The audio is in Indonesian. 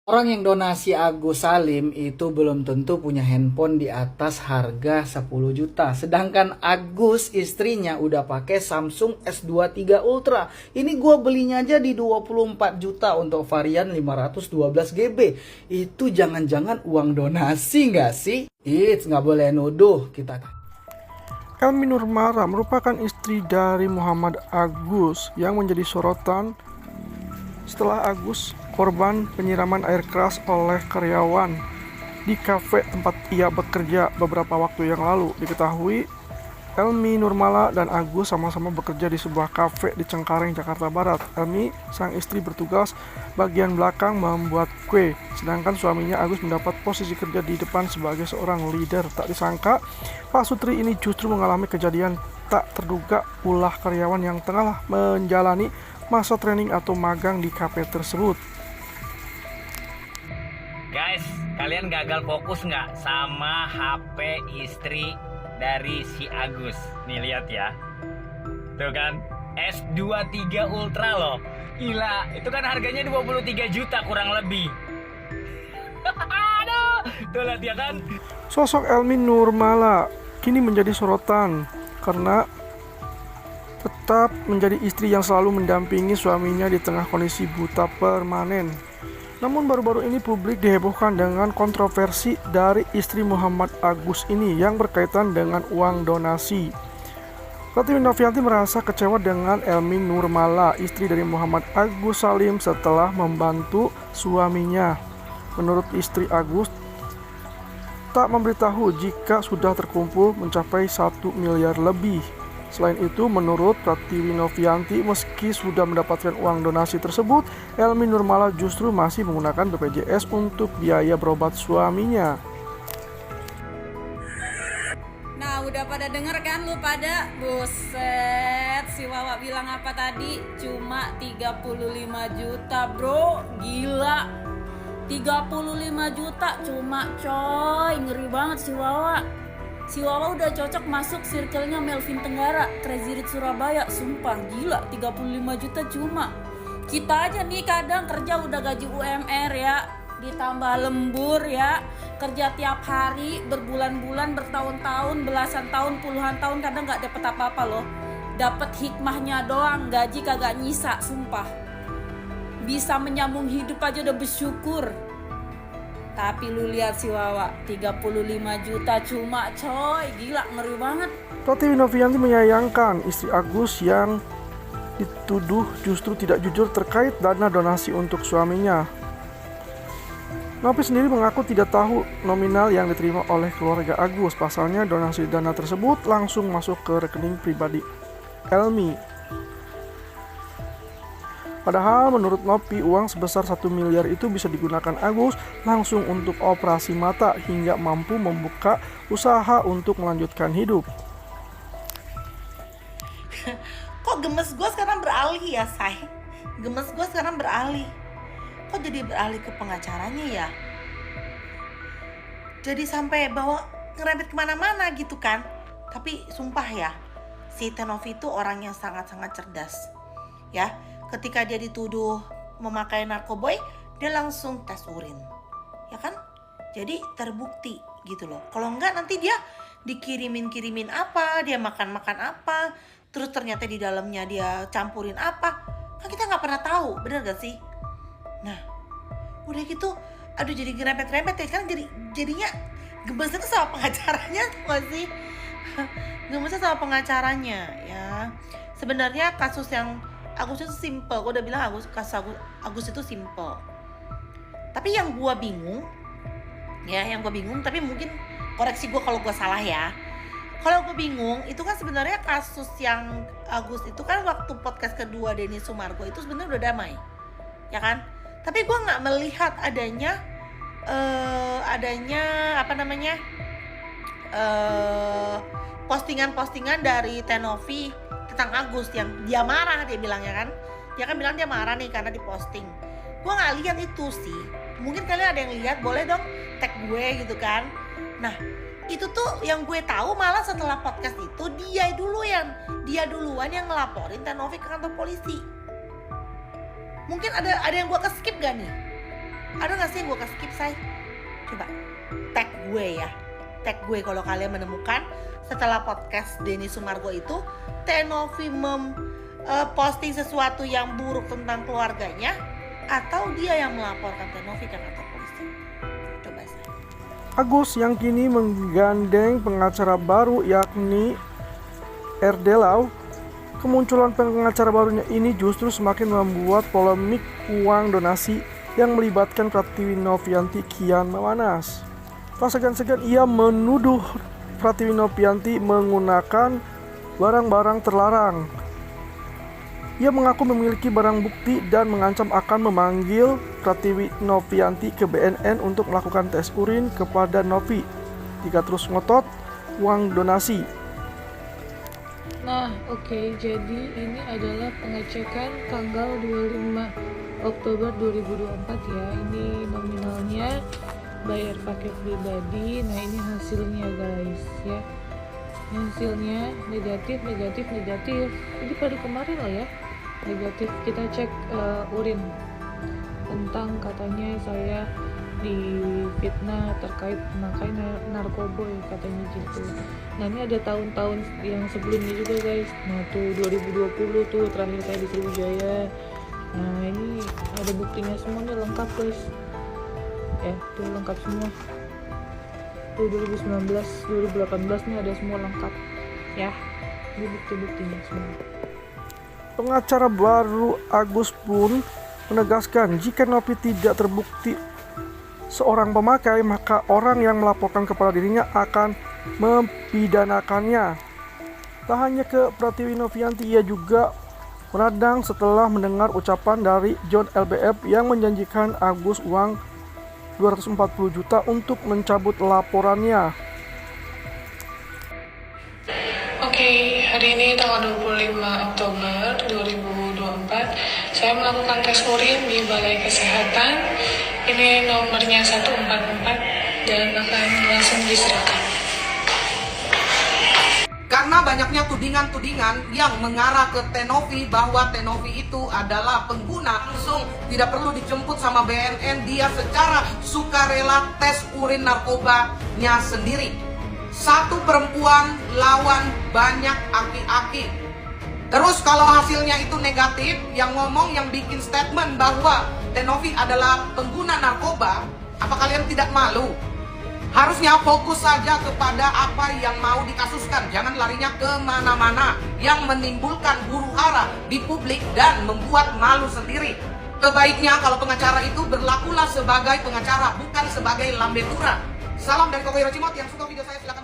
Orang yang donasi Agus Salim itu belum tentu punya handphone di atas harga 10 juta. Sedangkan Agus istrinya udah pakai Samsung S23 Ultra. Ini gue belinya aja di 24 juta untuk varian 512 GB. Itu jangan-jangan uang donasi nggak sih? It's nggak boleh nuduh kita. Elmi Nurmala merupakan istri dari Muhammad Agus yang menjadi sorotan setelah Agus korban penyiraman air keras oleh karyawan di kafe tempat ia bekerja beberapa waktu yang lalu. Diketahui Elmi Nurmala dan Agus sama-sama bekerja di sebuah kafe di Cengkareng, Jakarta Barat. Elmi, sang istri, bertugas bagian belakang membuat kue, sedangkan suaminya Agus mendapat posisi kerja di depan sebagai seorang leader. Tak disangka, Pak Sutri ini justru mengalami kejadian tak terduga ulah karyawan yang tengah menjalani masa training atau magang di kafe tersebut. Guys, kalian gagal fokus nggak sama HP istri dari si Agus? Nih lihat ya. Tuh kan, S23 Ultra loh. Gila, itu kan harganya 23 juta kurang lebih. Aduh, tuh lihat ya kan. Sosok Elmi Nurmala kini menjadi sorotan karena tetap menjadi istri yang selalu mendampingi suaminya di tengah kondisi buta permanen. Namun baru-baru ini publik dihebohkan dengan kontroversi dari istri Muhammad Agus ini yang berkaitan dengan uang donasi. Pratiwi Novianti merasa kecewa dengan Elmi Nurmala, istri dari Muhammad Agus Salim, setelah membantu suaminya. Menurut istri Agus, tak memberitahu jika sudah terkumpul mencapai 1 miliar lebih. Selain itu, menurut Pratiwi Novianti, meski sudah mendapatkan uang donasi tersebut, Elmi Nurmala justru masih menggunakan BPJS untuk biaya berobat suaminya. Nah, udah pada denger kan lu pada? Buset, si Wawa bilang apa tadi? Cuma 35 juta bro, gila. 35 juta cuma coy, ngeri banget si Wawa. Si Wawa udah cocok masuk circle-nya Melvin Tenggara, Crazy Rich Surabaya. Sumpah gila, 35 juta cuma. Kita aja nih kadang kerja udah gaji UMR ya, ditambah lembur ya, kerja tiap hari berbulan-bulan, bertahun-tahun, belasan tahun, puluhan tahun, kadang gak dapet apa-apa loh. Dapet hikmahnya doang, gaji kagak nyisa, sumpah. Bisa menyambung hidup aja udah bersyukur. Tapi lu lihat si Wawa, 35 juta cuma coy, gila, ngeri banget. Pratiwi Novianti menyayangkan istri Agus yang dituduh justru tidak jujur terkait dana donasi untuk suaminya. Novi sendiri mengaku tidak tahu nominal yang diterima oleh keluarga Agus. Pasalnya donasi dana tersebut langsung masuk ke rekening pribadi Elmi. Padahal menurut Novi, uang sebesar 1 miliar itu bisa digunakan Agus langsung untuk operasi mata hingga mampu membuka usaha untuk melanjutkan hidup. Kok gemes gue sekarang beralih ya, say? Gemes gue sekarang beralih. Kok jadi beralih ke pengacaranya ya? Jadi sampai bawa ngerempet kemana-mana gitu kan? Tapi sumpah ya, si Tenovi itu orang yang sangat-sangat cerdas. Ya, ketika dia dituduh memakai narkoboy, dia langsung tes urin. Ya kan? Jadi terbukti gitu loh. Kalau enggak nanti dia dikirimin apa, dia makan apa, terus ternyata di dalamnya dia campurin apa. Kan kita nggak pernah tahu, bener gak sih? Nah, udah gitu, aduh jadi ngerempet-rempet ya. Kan jadinya gemesnya tuh sama pengacaranya nggak sih? Gemesnya sama pengacaranya ya. Sebenarnya kasus yang Agus itu simple, gue udah bilang kasus Agus itu simple. Tapi yang gue bingung, tapi mungkin koreksi gue kalau gue salah ya. Kalau gue bingung, itu kan sebenarnya kasus yang Agus itu kan waktu podcast kedua Denny Sumargo itu sebenarnya udah damai, ya kan? Tapi gue nggak melihat adanya postingan-postingan dari Tenovi tentang Agus yang dia marah, dia bilangnya kan. Dia kan bilang dia marah nih karena diposting. Gue gak lihat itu sih. Mungkin kalian ada yang lihat, boleh dong tag gue gitu kan. Nah, itu tuh yang gue tahu malah setelah podcast itu dia duluan yang ngelaporin Tenovi ke kantor polisi. Mungkin ada yang gue keskip gak nih? Ada gak sih yang gue kasih skip, say? Coba tag gue ya. Tag gue kalau kalian menemukan setelah podcast Denny Sumargo itu Tenovi posting sesuatu yang buruk tentang keluarganya, atau dia yang melaporkan Tenovi ke kantor polisi. Coba saya. Agus yang kini menggandeng pengacara baru yakni RD Lau. Kemunculan pengacara barunya ini justru semakin membuat polemik uang donasi yang melibatkan Pratiwi Novianti kian memanas. Tak segan-segan ia menuduh Pratiwi Novianti menggunakan barang-barang terlarang. Ia mengaku memiliki barang bukti dan mengancam akan memanggil Pratiwi Novianti ke BNN untuk melakukan tes urin kepada Novi jika terus ngotot uang donasi. Nah, oke, jadi ini adalah pengecekan tanggal 25 Oktober 2024 ya. Ini nominalnya bayar pakai pribadi. Nah, ini hasilnya guys ya. Ini hasilnya negatif. Ini pada kemarin lah ya. Negatif. Kita cek urin tentang katanya saya difitnah terkait memakai narkoba katanya gitu. Nah, ini ada tahun-tahun yang sebelumnya juga guys. Nah, tuh 2020 tuh terakhir saya di Sriwijaya. Nah, ini ada buktinya semuanya lengkap guys. Ya, tuh lengkap semua. Tuh 2019, 2018 nih ada semua lengkap. Ya, ini bukti-buktinya semua. Pengacara baru Agus pun menegaskan jika Novi tidak terbukti seorang pemakai, maka orang yang melaporkan kepada dirinya akan mempidanakannya. Tak hanya ke Pratiwi Novianti, ia juga meradang setelah mendengar ucapan dari John LBF yang menjanjikan Agus uang 240 juta untuk mencabut laporannya. Oke, hari ini tanggal 25 Oktober 2024 saya melakukan tes urin di Balai Kesehatan. Ini nomornya 144 dan akan langsung diserahkan. Karena banyaknya tudingan-tudingan yang mengarah ke Tenovi bahwa Tenovi itu adalah pengguna, langsung tidak perlu dijemput sama BNN, dia secara sukarela tes urin narkobanya sendiri. Satu perempuan lawan banyak aki-aki. Terus kalau hasilnya itu negatif, yang ngomong, yang bikin statement bahwa Tenovi adalah pengguna narkoba, apa kalian tidak malu? Harusnya fokus saja kepada apa yang mau dikasuskan. Jangan larinya kemana-mana yang menimbulkan huru-hara di publik dan membuat malu sendiri. Sebaiknya kalau pengacara itu berlakulah sebagai pengacara, bukan sebagai lambe tura. Salam dari Kokoiro Cimot. Yang suka video saya silakan